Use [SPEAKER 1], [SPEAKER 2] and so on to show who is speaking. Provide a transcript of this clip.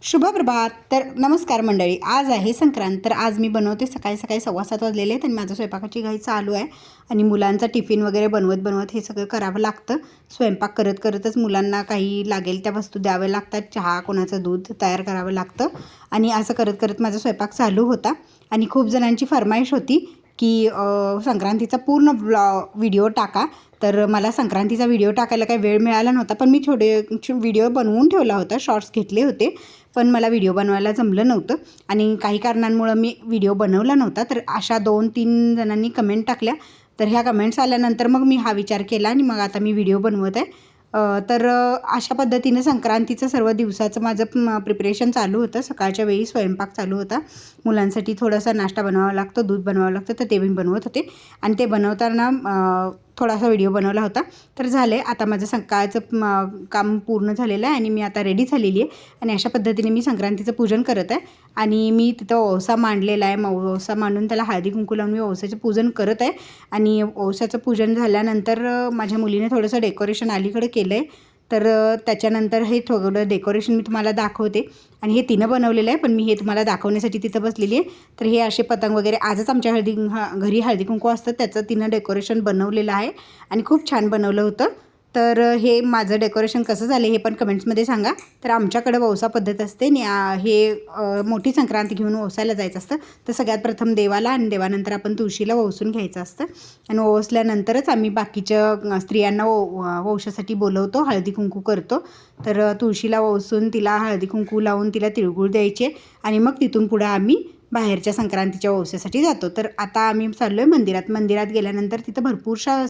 [SPEAKER 1] शुभ प्रभात. तर नमस्कार मंडळी, आज आहे संक्रांत. तर आज मी बनवते सकाळी 7:15 वाजलेले आहेत आणि माझं स्वयंपाकाची घाई चालू आहे आणि मुलांचा टिफिन वगैरे बनवत हे सगळं करावं लागतं. स्वयंपाक करत करतच मुलांना काही लागेल त्या वस्तू द्याव्या लागतात. चहा, कोणाचं दूध तयार करावं लागतं आणि असं करत करत माझा स्वयंपाक चालू होता आणि खूप जणांची फरमाईश होती की संक्रांतीचा पूर्ण व्हिडिओ टाका. तर मला संक्रांतीचा व्हिडिओ टाकायला काही वेळ मिळाला नव्हता, पण मी छोटे व्हिडिओ बनवून ठेवला होता, शॉर्ट्स घेतले होते, पण मला व्हिडिओ बनवायला जमलं नव्हतं आणि काही कारणांमुळं मी व्हिडिओ बनवला नव्हता. तर अशा 2-3 जणांनी कमेंट टाकल्या. तर ह्या कमेंट्स आल्यानंतर मग मी हा विचार केला आणि मग आता मी व्हिडिओ बनवत आहे. अशा पद्धतीनं संक्रांतीचं सर्व दिवसाचं माझं प्रिपरेशन चालू होतं. सकाळच्या वेळी स्वयंपाक चालू होता. मुलांसाठी थोडासा नाश्ता बनवावा लागतो, दूध बनवावं लागतं, तर ते मी बनवत होते आणि ते बनवताना थोडासा व्हिडिओ बनवला होता. तर झालं आहे, आता माझं सकाळचं काम पूर्ण झालेलं आहे आणि मी आता रेडी झालेली आहे आणि अशा पद्धतीने मी संक्रांतीचं पूजन करत आहे आणि मी तिथं ओवसा मांडलेला आहे. ओवसा मांडून त्याला हळदी कुंकू लावून मी ओवसाचं पूजन करत आहे आणि ओवसाचं पूजन झाल्यानंतर माझ्या मुलीने थोडंसं डेकोरेशन अलीकडे केलं आहे. तर त्याच्यानंतर हे थोडं डेकोरेशन मी तुम्हाला दाखवते आणि हे तिनं बनवलेलं आहे, पण मी हे तुम्हाला दाखवण्यासाठी तिथं बसलेली आहे. तर हे असे पतंग वगैरे आजच आमच्या घरी हळदी कुंकू असतं, त्याचं तिनं डेकोरेशन बनवलेलं आहे आणि खूप छान बनवलं होतं. तर हे माझं डेकोरेशन कसं झालं हे पण कमेंट्समध्ये सांगा. तर आमच्याकडं वौसा पद्धत असते आणि मोठी संक्रांत घेऊन वौसायला जायचं असतं. तर सगळ्यात प्रथम देवाला आणि देवानंतर आपण तुळशीला वौसून घ्यायचं असतं आणि वौसल्यानंतरच आम्ही बाकीच्या स्त्रियांना वौशासाठी बोलवतो, हळदी कुंकू करतो. तर तुळशीला वौसून तिला हळदी कुंकू लावून तिला तिळगुळ द्यायचे आणि मग तिथून पुढं आम्ही बाहेरच्या संक्रांतीच्या वौसेसाठी जातो. तर आता आम्ही चाललो आहे मंदिरात. मंदिरात गेल्यानंतर तिथं भरपूरशा